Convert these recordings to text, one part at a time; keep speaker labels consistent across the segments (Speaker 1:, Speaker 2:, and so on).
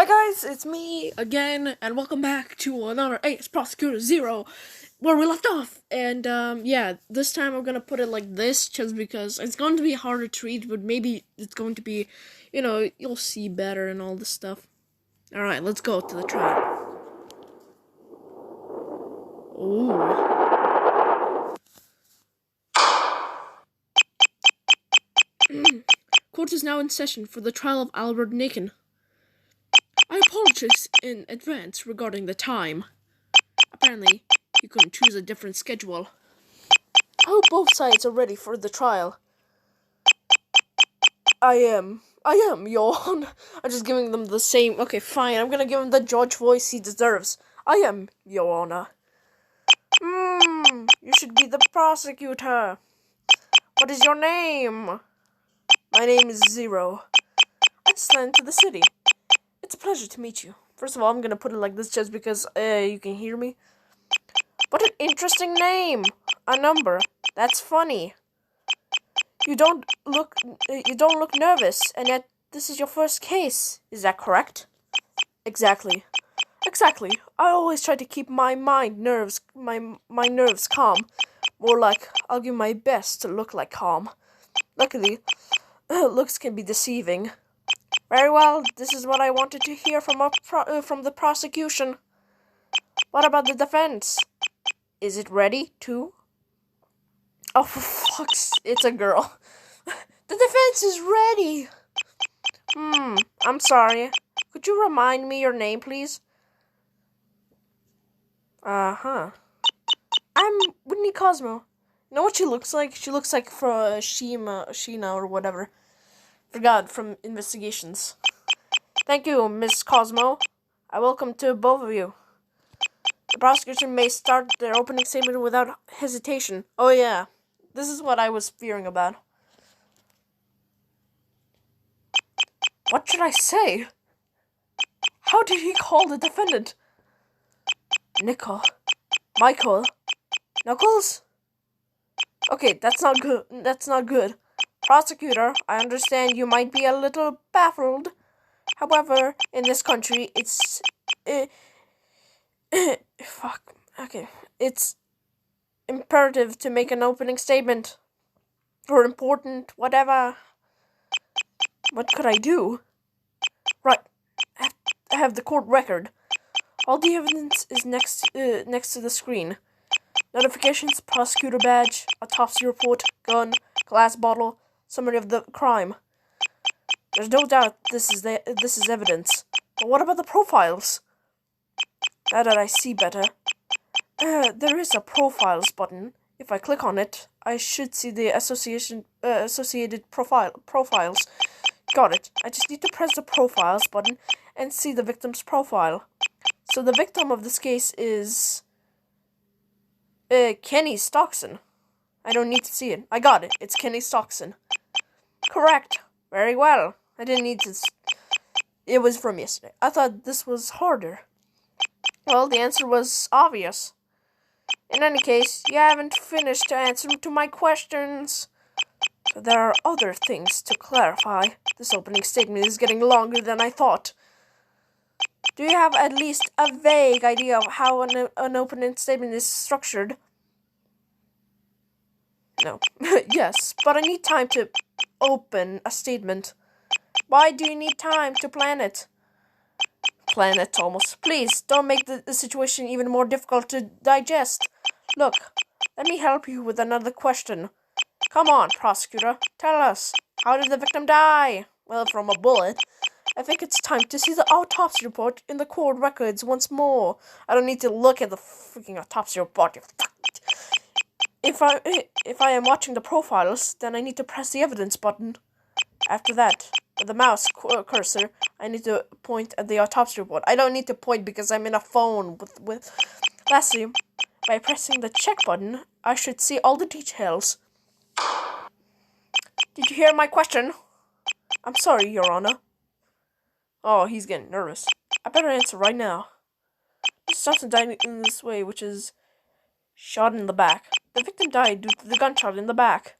Speaker 1: guys, it's me again, and welcome back to another Ace Prosecutor Zero, where we left off. And yeah, this time I'm gonna put it like this, just because it's going to be harder to read, but maybe it's going to be, you'll see better and all this stuff. All right, let's go to the trial. Ooh. Court is now in session for the trial of Albert Nicken. I apologize in advance regarding the time. Apparently, you couldn't choose a different schedule. I hope both sides are ready for the trial. I am, Your Honor. I'm just giving them the same. Okay, fine. I'm gonna give him the judge voice he deserves. I am, Your Honor. You should be the prosecutor. What is your name? My name is Zero. I just landed to the city. It's a pleasure to meet you. First of all, I'm gonna put it like this just because you can hear me. What an interesting name! A number. That's funny. You don't look nervous, and yet this is your first case. Is that correct? Exactly. I always try to keep my nerves calm. More like I'll give my best to look like calm. Luckily, looks can be deceiving. Very well. This is what I wanted to hear from the prosecution. What about the defense? Is it ready, too? Oh, for fuck's sake, it's a girl. The defense is ready. I'm sorry. Could you remind me your name, please? I'm Whitney Cosmo. You know what she looks like? She looks like Sheena or whatever. Forgot from investigations. Thank you, Miss Cosmo. I welcome to both of you. The prosecution may start their opening statement without hesitation. Oh yeah, this is what I was fearing about. What should I say? How did he call the defendant? Michael? Knuckles? Okay, that's not good. Prosecutor, I understand you might be a little baffled. However, in this country, it's imperative to make an opening statement. Or important, whatever. What could I do? Right, I have the court record. All the evidence is next to the screen. Notifications, prosecutor badge, autopsy report, gun, glass bottle, summary of the crime. There's no doubt this is evidence. But what about the profiles? Now that I see better, there is a profiles button. If I click on it, I should see the associated profiles. Got it. I just need to press the profiles button and see the victim's profile. So the victim of this case is Kenny Stockson. I don't need to see it. I got it. It's Kenny Stockson. Correct. Very well. I didn't need to. It was from yesterday. I thought this was harder. Well, the answer was obvious. In any case, you haven't finished to answer to my questions. So there are other things to clarify. This opening statement is getting longer than I thought. Do you have at least a vague idea of how an opening statement is structured? No. Yes, but I need time to open a statement. Why do you need time to plan it? Plan it, almost. Please, don't make the situation even more difficult to digest. Look, let me help you with another question. Come on, prosecutor, tell us. How did the victim die? Well, from a bullet. I think it's time to see the autopsy report in the court records once more. I don't need to look at the freaking autopsy report. If I am watching the profiles, then I need to press the evidence button. After that, with the mouse cursor, I need to point at the autopsy report. I don't need to point because I'm in a phone with. Lastly, by pressing the check button, I should see all the details. Did you hear my question? I'm sorry, Your Honor. Oh, he's getting nervous. I better answer right now. Mr. Johnson died in this way, which is shot in the back. The victim died due to the gunshot in the back.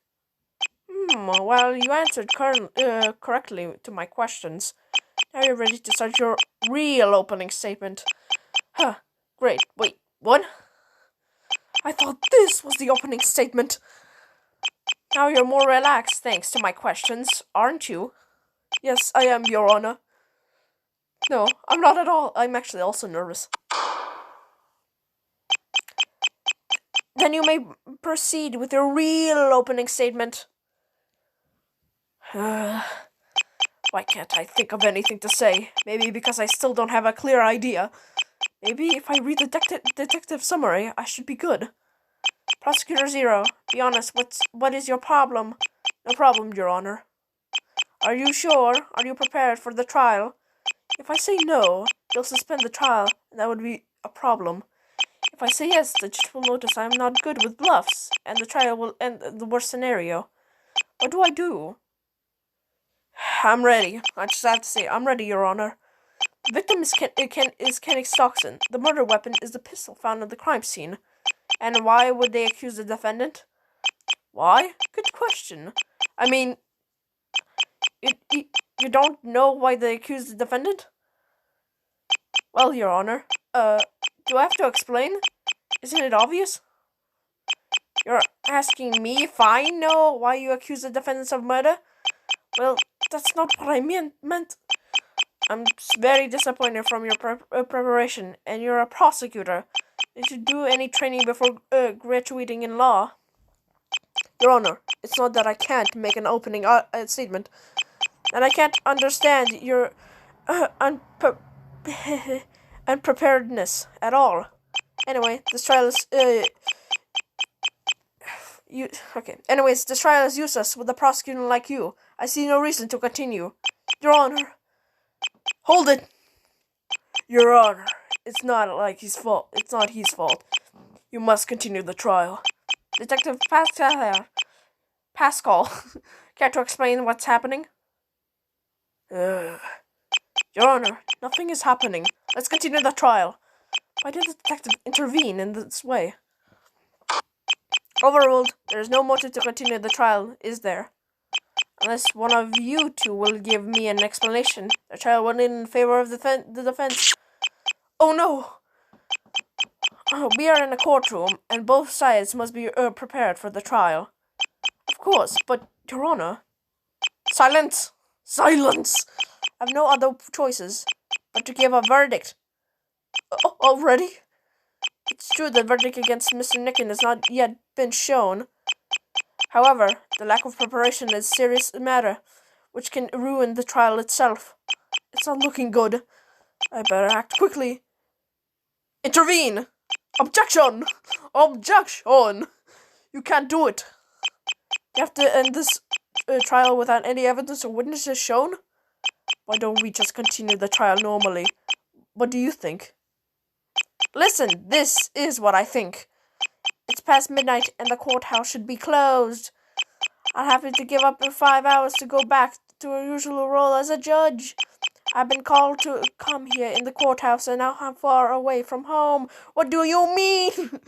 Speaker 1: Well, you answered correctly to my questions. Now you're ready to start your real opening statement. Huh. Great. Wait, what? I thought this was the opening statement. Now you're more relaxed thanks to my questions, aren't you? Yes, I am, Your Honor. No, I'm not at all. I'm actually also nervous. Then you may proceed with your real opening statement. Why can't I think of anything to say? Maybe because I still don't have a clear idea. Maybe if I read the detective summary, I should be good. Prosecutor Zero, be honest, what is your problem? No problem, Your Honor. Are you sure? Are you prepared for the trial? If I say no, they'll suspend the trial, and that would be a problem. If I say yes, the judge will notice I am not good with bluffs, and the trial will end in the worst scenario. What do I do? I'm ready. I just have to say, I'm ready, Your Honor. The victim is Kenny Stockton. The murder weapon is the pistol found at the crime scene. And why would they accuse the defendant? Why? Good question. I mean, you don't know why they accuse the defendant? Well, Your Honor, do I have to explain? Isn't it obvious? You're asking me if I know why you accuse the defendants of murder? Well, that's not what I meant. I'm very disappointed from your preparation, and you're a prosecutor. Did you do any training before graduating in law? Your Honor, it's not that I can't make an opening statement, and I can't understand your unpreparedness at all. Anyway, this trial is Anyways, this trial is useless with a prosecutor like you. I see no reason to continue. Your Honor. Hold it! Your Honor, it's not his fault. It's not his fault. You must continue the trial. Detective Pascal, care to explain what's happening? Your Honor, nothing is happening. Let's continue the trial. Why did the detective intervene in this way? Overruled. There is no motive to continue the trial, is there? Unless one of you two will give me an explanation. The trial went in favor of the defense. Oh no! We are in a courtroom, and both sides must be prepared for the trial. Of course, but, Your Honor... Silence! Silence! I have no other choices but to give a verdict. Already? It's true the verdict against Mr. Nicken has not yet been shown. However, the lack of preparation is a serious matter, which can ruin the trial itself. It's not looking good. I better act quickly. Intervene! Objection! Objection! You can't do it. You have to end this trial without any evidence or witnesses shown? Why don't we just continue the trial normally? What do you think? Listen, this is what I think. It's past midnight and the courthouse should be closed. I'll have to give up 5 hours to go back to a usual role as a judge. I've been called to come here in the courthouse and now I'm far away from home. What do you mean?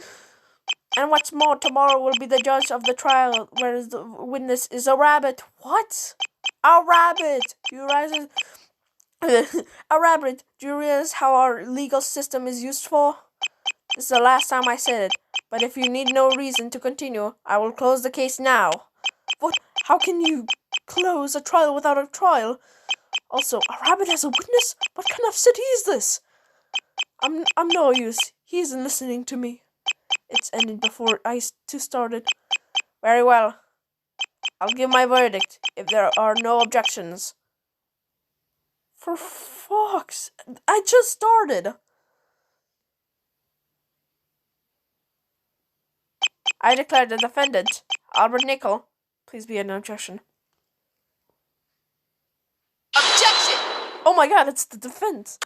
Speaker 1: And what's more, tomorrow will be the judge of the trial, whereas the witness is a rabbit. What? A rabbit! You realize a rabbit. Do you realize how our legal system is used for? This is the last time I said it, but if you need no reason to continue, I will close the case now. What? How can you close a trial without a trial? Also, a rabbit as a witness? What kind of city is this? I'm no use. He isn't listening to me. It's ended before I started. Very well. I'll give my verdict if there are no objections. For fuck's... I just started. I declare the defendant, Albert Nickel, please be an objection. Objection! Oh my god, it's the defense.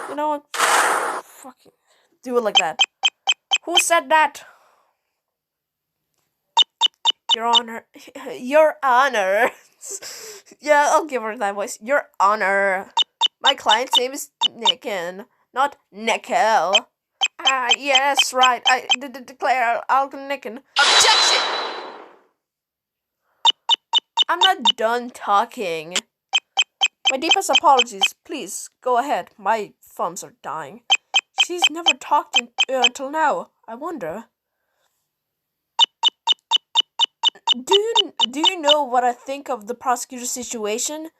Speaker 1: You know what? Fucking do it like that. Who said that? Your Honor. Your Honor. Yeah, I'll give her that voice. Your Honor. My client's name is Nicken, not Nickel. Yes, right. I declare Albert Nicken. Objection! I'm not done talking. My deepest apologies. Please, go ahead. My thumbs are dying. She's never talked until now. I wonder. Do you know what I think of the prosecutor's situation?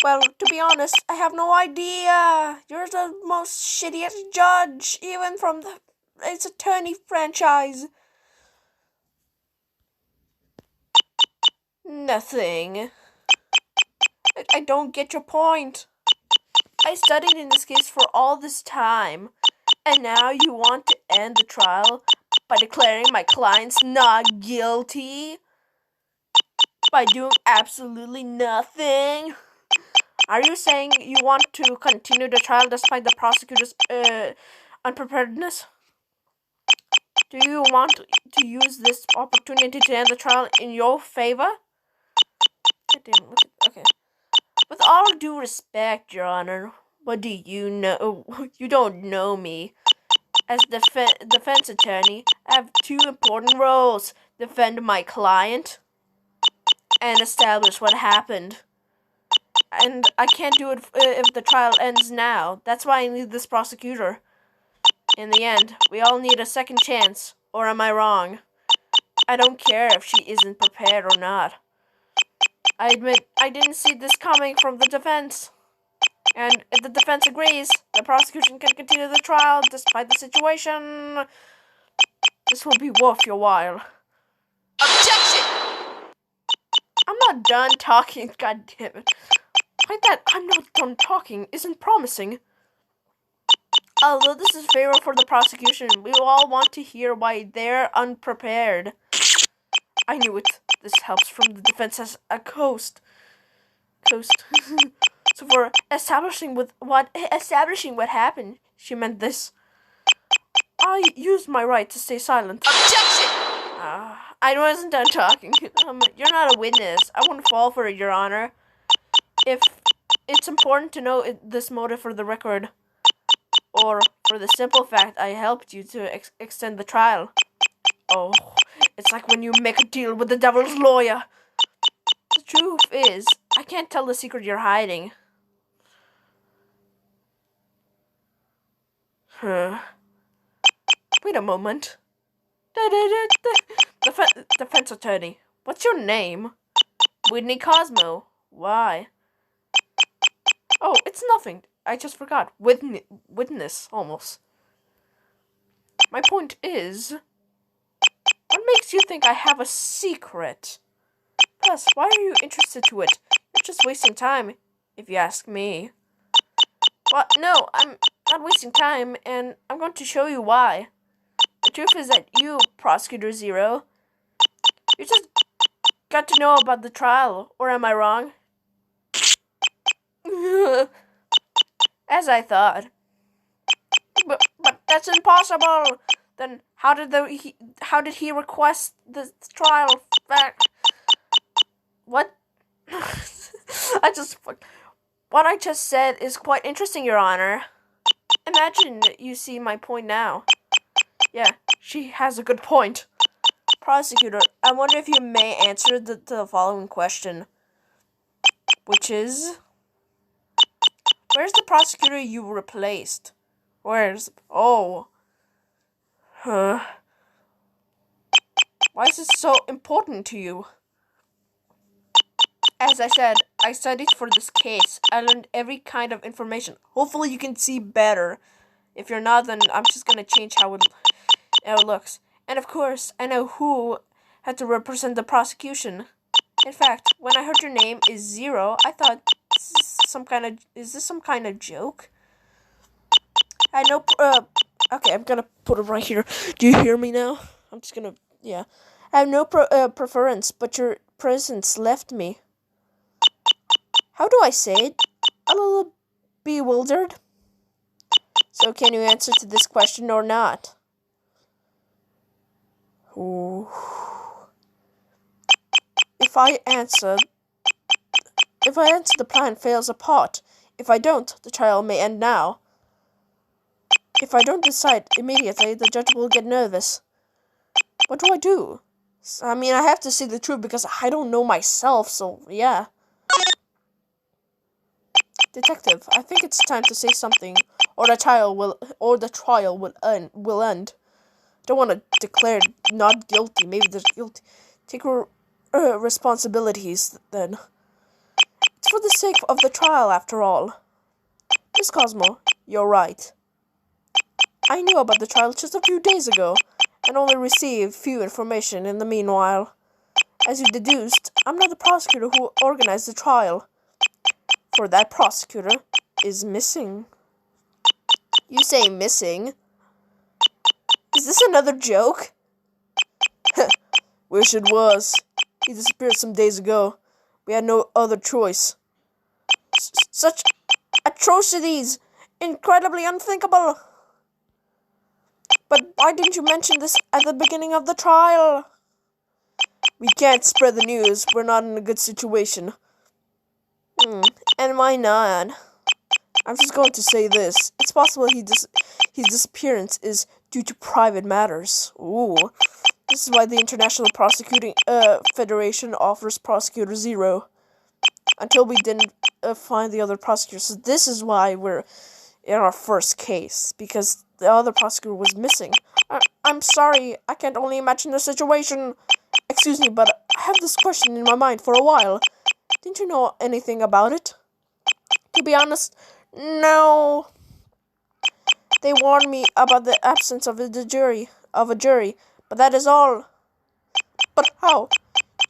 Speaker 1: Well, to be honest, I have no idea. You're the most shittiest judge, even from the Ace Attorney franchise. Nothing. I don't get your point. I studied in this case for all this time, and now you want to end the trial by declaring my clients not guilty? By doing absolutely nothing? Are you saying you want to continue the trial despite the prosecutor's unpreparedness? Do you want to use this opportunity to end the trial in your favor? Okay. With all due respect, Your Honor, what do you know? You don't know me. As defense attorney, I have two important roles: defend my client and establish what happened. And I can't do it if the trial ends now. That's why I need this prosecutor. In the end, we all need a second chance. Or am I wrong? I don't care if she isn't prepared or not. I admit I didn't see this coming from the defense. And if the defense agrees, the prosecution can continue the trial despite the situation. This will be worth your while. Objection! I'm not done talking, goddammit. Like that, I'm not done talking isn't promising. Although this is favorable for the prosecution, we all want to hear why they're unprepared. I knew it. This helps from the defense as a coast. So for establishing what happened, she meant this. I used my right to stay silent. Objection! I wasn't done talking. You're not a witness. I won't fall for it, Your Honor. If it's important to know this motive for the record, or for the simple fact I helped you to extend the trial. Oh, it's like when you make a deal with the devil's lawyer. The truth is, I can't tell the secret you're hiding. Wait a moment. Defense attorney, what's your name? Whitney Cosmo. Why? Oh, it's nothing. I just forgot. Witness, almost. My point is, what makes you think I have a secret? Plus, why are you interested to it? You're just wasting time, if you ask me. Well, no, I'm not wasting time, and I'm going to show you why. The truth is that you, Prosecutor Zero, you just got to know about the trial, or am I wrong? As I thought. But that's impossible. Then how did he request the trial back? What? What I just said is quite interesting, Your Honor. Imagine you see my point now. Yeah, she has a good point. Prosecutor, I wonder if you may answer the following question. Which is, where's the prosecutor you replaced? Oh. Huh. Why is this so important to you? As I said, I studied for this case. I learned every kind of information. Hopefully you can see better. If you're not, then I'm just gonna change how it looks. And of course, I know who had to represent the prosecution. In fact, when I heard your name is Zero, I thought, is this some kind of joke? I know, okay, I'm gonna put it right here. Do you hear me now? I'm just gonna, yeah. I have no preference, but your presence left me. How do I say it? A little bewildered. So can you answer to this question or not? Ooh. If I answer, the plan fails apart. If I don't, the trial may end now. If I don't decide immediately, the judge will get nervous. What do I do? I mean, I have to say the truth because I don't know myself, so yeah. Detective, I think it's time to say something, or the trial will end. I don't want to declare not guilty. Maybe they're guilty. Take responsibilities then. It's for the sake of the trial, after all. Miss Cosmo, you're right. I knew about the trial just a few days ago, and only received few information in the meanwhile. As you deduced, I'm not the prosecutor who organized the trial. For that prosecutor is missing. You say missing? Is this another joke? Wish it was. He disappeared some days ago. We had no other choice. Such atrocities! Incredibly unthinkable! But why didn't you mention this at the beginning of the trial? We can't spread the news. We're not in a good situation. And why not? I'm just going to say this. It's possible his disappearance is due to private matters. Ooh. This is why the International Prosecuting Federation offers Prosecutor Zero. Until we didn't find the other prosecutor. So this is why we're in our first case. Because the other prosecutor was missing. I'm sorry. I can't only imagine the situation. Excuse me, but I have this question in my mind for a while. Didn't you know anything about it? To be honest, no. They warned me about the absence of a jury, but that is all. But how?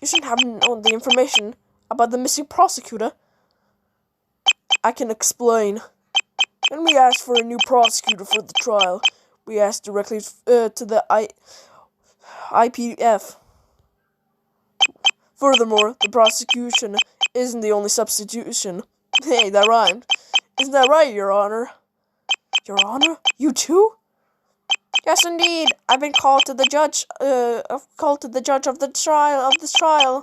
Speaker 1: You shouldn't have known the information about the missing prosecutor. I can explain. When we asked for a new prosecutor for the trial, we asked directly to the IPF. Furthermore, the prosecution isn't the only substitution. Hey, that rhymed. Isn't that right, Your Honor? Your Honor? You too? Yes, indeed. I've been called to the judge. Of this trial.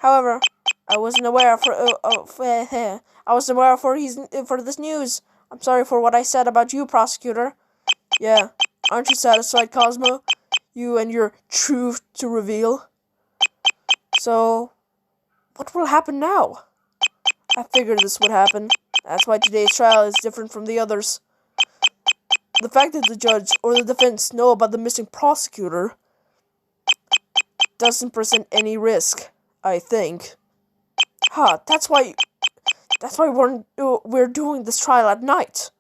Speaker 1: However, I wasn't aware for this news. I'm sorry for what I said about you, prosecutor. Yeah, aren't you satisfied, Cosmo? You and your truth to reveal. So, what will happen now? I figured this would happen. That's why today's trial is different from the others. The fact that the judge or the defense know about the missing prosecutor doesn't present any risk, I think. That's why we're doing this trial at night.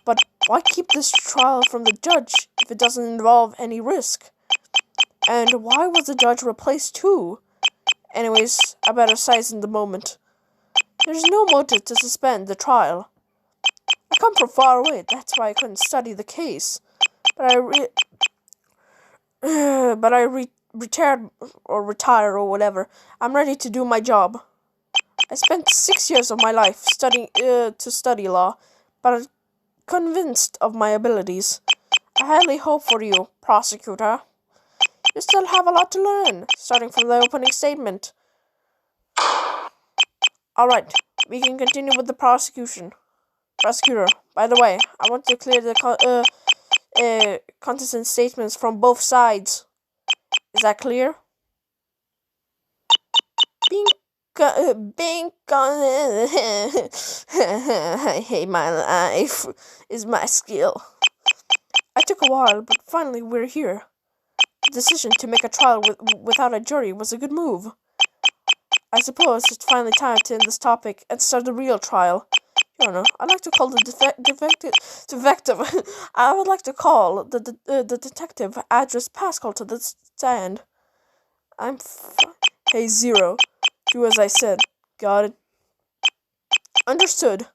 Speaker 1: But why keep this trial from the judge if it doesn't involve any risk? And why was the judge replaced too? Anyways, I better size in the moment. There's no motive to suspend the trial. I come from far away, that's why I couldn't study the case. But I retired or whatever. I'm ready to do my job. I spent 6 years of my life studying law, but I'm convinced of my abilities. I highly hope for you, prosecutor. You still have a lot to learn, starting from the opening statement. Alright, we can continue with the prosecution. Prosecutor, by the way, I want to clear the contestant statements from both sides. Is that clear? I hate my life, is my skill. I took a while, but finally we're here. The decision to make a trial without a jury was a good move. I suppose it's finally time to end this topic and start the real trial. I don't know. I'd like to call the detective. I would like to call the detective Address Pascal to the stand. Hey, Zero. Do as I said. Got it? Understood.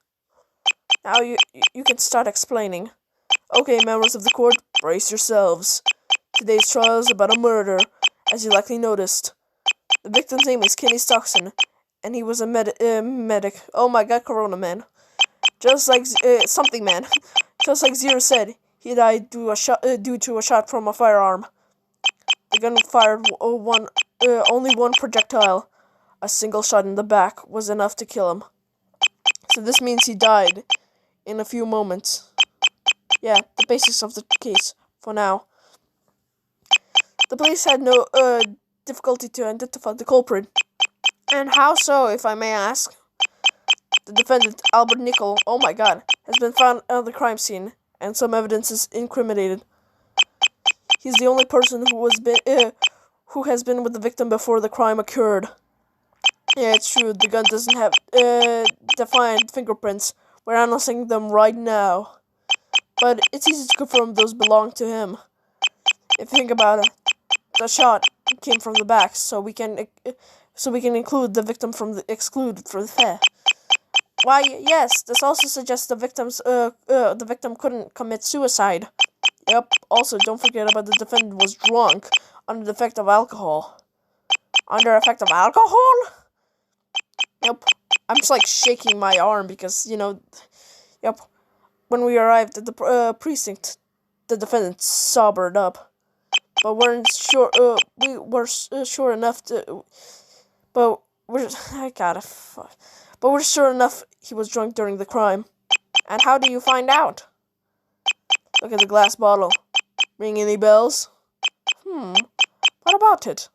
Speaker 1: Now you can start explaining. Okay, members of the court, brace yourselves. Today's trial is about a murder, as you likely noticed. The victim's name is Kenny Stockton, and he was a medic. Oh my god, Corona Man. Just like something man. Just like Zero said, he died due to a shot from a firearm. The gun fired only one projectile. A single shot in the back was enough to kill him. So this means he died in a few moments. Yeah, the basics of the case, for now. The police had no difficulty to identify the culprit. And how so, if I may ask? The defendant, Albert Nickel, oh my god, has been found at the crime scene, and some evidence is incriminated. He's the only person who has been with the victim before the crime occurred. Yeah, it's true, the gun doesn't have defined fingerprints. We're analyzing them right now. But it's easy to confirm those belong to him. If you think about it, the shot came from the back, so we can include the victim from the excluded for the theft. Why, yes, this also suggests the victim couldn't commit suicide. Yep, also, don't forget about the defendant was drunk, under the effect of alcohol. Under effect of alcohol? Yep, I'm just like shaking my arm because, yep, when we arrived at the precinct, the defendant sobered up. But we were sure enough to, but we're sure enough he was drunk during the crime. And how do you find out? Look at the glass bottle. Ring any bells? What about it?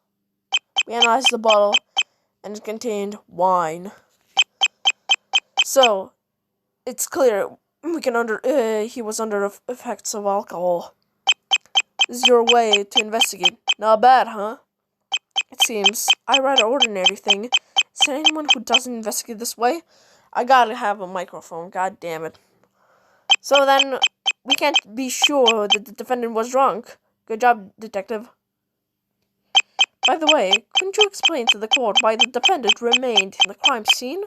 Speaker 1: We analyzed the bottle, and it contained wine. So, it's clear he was under effects of alcohol. This is your way to investigate. Not bad, huh? It seems. I write an ordinary thing. Is there anyone who doesn't investigate this way? I gotta have a microphone, god damn it. So then, we can't be sure that the defendant was drunk. Good job, detective. By the way, couldn't you explain to the court why the defendant remained in the crime scene?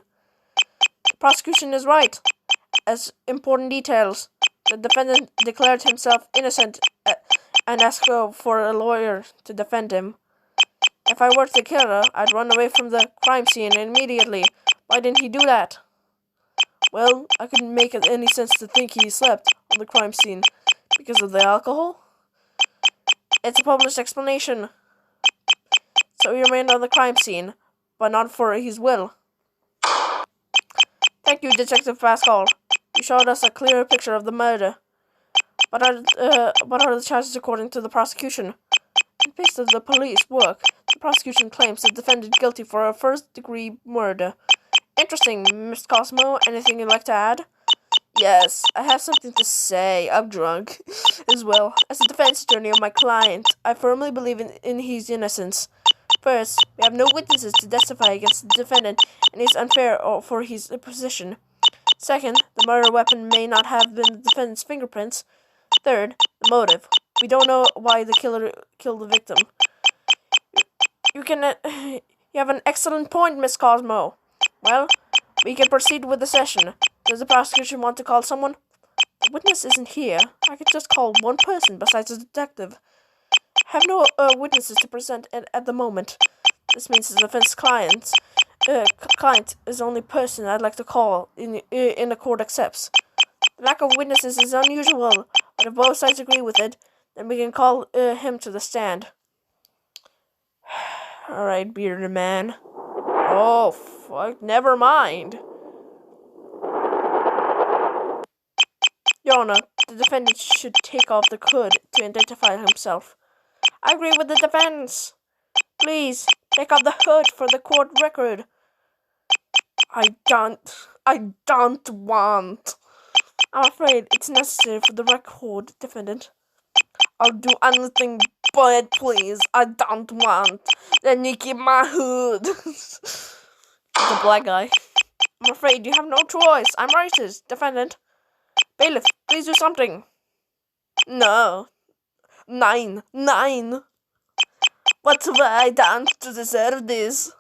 Speaker 1: The prosecution is right. As important details, the defendant declared himself innocent and asked for a lawyer to defend him. If I were the killer, I'd run away from the crime scene immediately. Why didn't he do that? Well, I couldn't make any sense to think he slept on the crime scene because of the alcohol. It's a published explanation. So he remained on the crime scene, but not for his will. Thank you, Detective Pascal. You showed us a clearer picture of the murder. What are the charges according to the prosecution? Based on the police work, the prosecution claims the defendant guilty for a first-degree murder. Interesting, Mr. Cosmo. Anything you'd like to add? Yes, I have something to say. I'm drunk as well. As a defense attorney of my client, I firmly believe in his innocence. First, we have no witnesses to testify against the defendant, and it's unfair for his position. Second, the murder weapon may not have been the defendant's fingerprints. Third, the motive. We don't know why the killer killed the victim. You have an excellent point, Miss Cosmo. Well, we can proceed with the session. Does the prosecution want to call someone? The witness isn't here. I could just call one person besides the detective. I have no witnesses to present at the moment. This means the defense client is the only person I'd like to call in the court accepts. The lack of witnesses is unusual, but if both sides agree with it, then we can call him to the stand. Alright, bearded man. Oh, fuck, never mind. Your Honor, the defendant should take off the hood to identify himself. I agree with the defense. Please, take off the hood for the court record. I don't want. I'm afraid it's necessary for the record, defendant. I'll do anything but please. I don't want. Then you keep my hood. The black guy. I'm afraid you have no choice. I'm racist, defendant. Bailiff, please do something. No. Nine. What have I done to deserve this?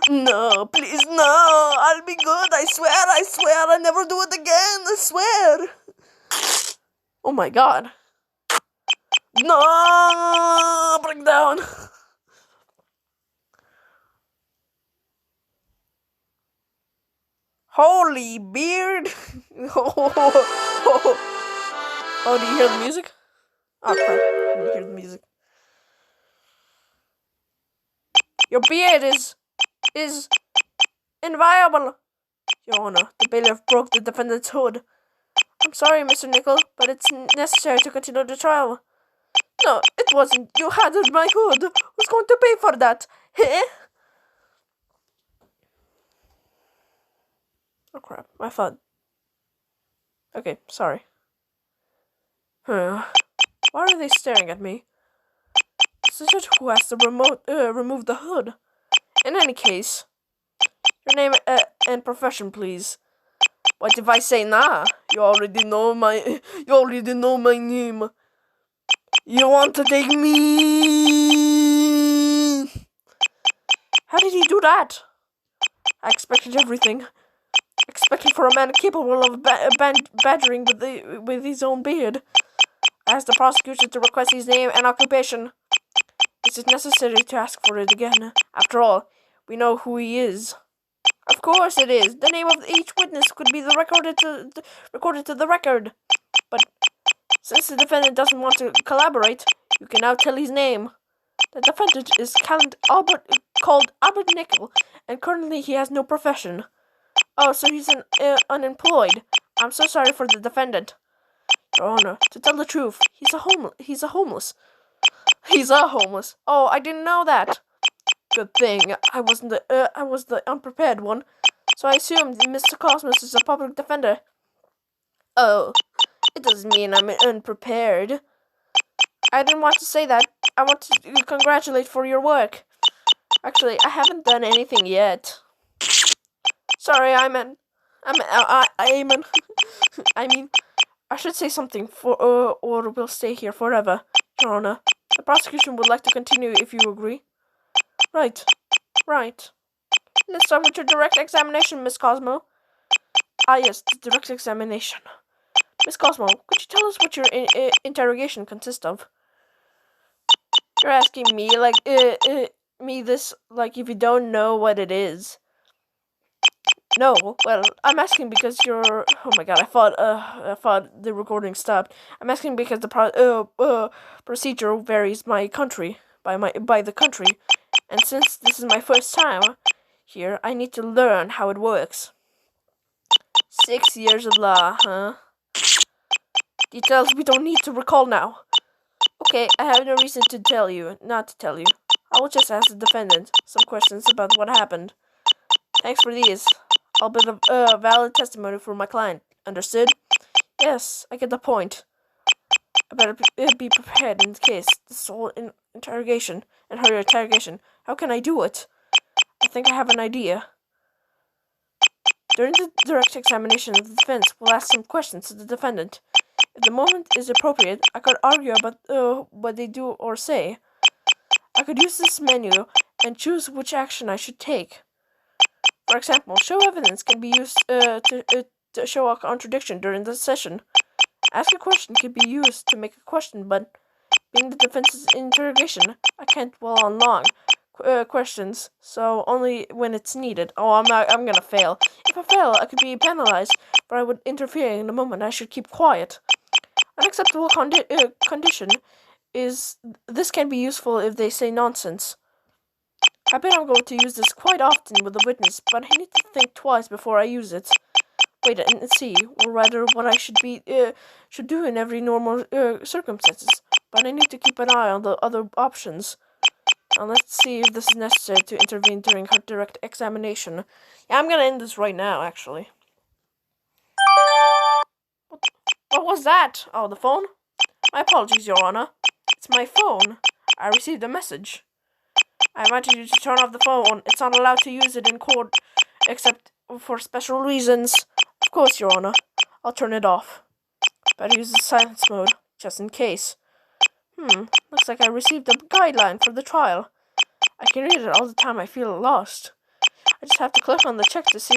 Speaker 1: No, please, no. I'll be good. I swear. I'll never do it again. I swear. Oh my god. No! Break down. Holy beard. Oh, do you hear the music? Oh, crap. I didn't hear the music. Your beard is inviolable. Your Honor, the bailiff broke the defendant's hood. I'm sorry, Mr. Nickel, but it's necessary to continue the trial. No, it wasn't. You had my hood. Who's going to pay for that? Eh? Oh crap, I thought... Okay, sorry. Why are they staring at me? Such who has to remove the hood. In any case, your name and profession, please. What if I say nah? You already know my name. You want to take me? How did he do that? I expected everything. Expected for a man capable of badgering with his own beard. I asked the prosecutor to request his name and occupation. Is it necessary to ask for it again? After all, we know who he is. Of course it is. The name of each witness could be recorded to the record. But since the defendant doesn't want to collaborate, you can now tell his name. The defendant is called Albert Nickel, and currently he has no profession. Oh, so he's unemployed. I'm so sorry for the defendant. Your Honor, to tell the truth, he's a homeless. He's a homeless. Oh, I didn't know that. Good thing I was the unprepared one, so I assumed Mr. Cosmos is a public defender. Oh, it doesn't mean I'm unprepared. I didn't want to say that. I want to congratulate for your work. Actually, I haven't done anything yet. Sorry, I mean, I should say something or we'll stay here forever, Your Honor. The prosecution would like to continue if you agree. Right. Let's start with your direct examination, Miss Cosmo. Ah, yes, the direct examination. Miss Cosmo, could you tell us what your interrogation consists of? You're asking me this like if you don't know what it is. No, well, I'm asking because you're... Oh my god, I thought the recording stopped. I'm asking because the procedure varies by the country. And since this is my first time here, I need to learn how it works. 6 years of law, huh? Details we don't need to recall now. Okay, I have no reason to not to tell you. I will just ask the defendant some questions about what happened. Thanks for these. I'll be the valid testimony for my client. Understood? Yes, I get the point. I better be prepared in case this whole interrogation and her interrogation. How can I do it? I think I have an idea. During the direct examination of the defense, we'll ask some questions to the defendant. If the moment is appropriate, I could argue about what they do or say. I could use this menu and choose which action I should take. For example, show evidence can be used to show a contradiction during the session. Ask a question can be used to make a question, but being the defense's interrogation, I can't dwell on long questions, so only when it's needed. Oh, I'm gonna fail. If I fail, I could be penalized, but I would interfere in the moment. I should keep quiet. Unacceptable condition is this can be useful if they say nonsense. I bet I'm going to use this quite often with a witness, but I need to think twice before I use it. Wait and see, or rather, what I should do in every normal circumstances. But I need to keep an eye on the other options. And let's see if this is necessary to intervene during her direct examination. Yeah, I'm gonna end this right now, actually. What was that? Oh, the phone? My apologies, Your Honor. It's my phone. I received a message. I invited you to turn off the phone. It's not allowed to use it in court, except for special reasons. Of course, Your Honor. I'll turn it off. Better use the silence mode, just in case. Looks like I received a guideline for the trial. I can read it all the time I feel lost. I just have to click on the check to see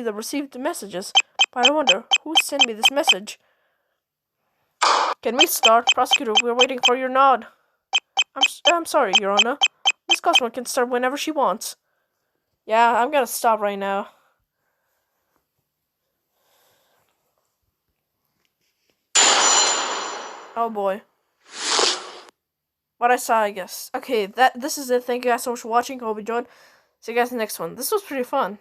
Speaker 1: the received messages. But I wonder, who sent me this message? Can we start? Prosecutor, we're waiting for your nod. I'm sorry, Your Honor. Miss Cosmo can start whenever she wants. Yeah, I'm gonna stop right now. Oh boy. What I saw, I guess. Okay, this is it. Thank you guys so much for watching. Hope you enjoyed. See you guys in the next one. This was pretty fun.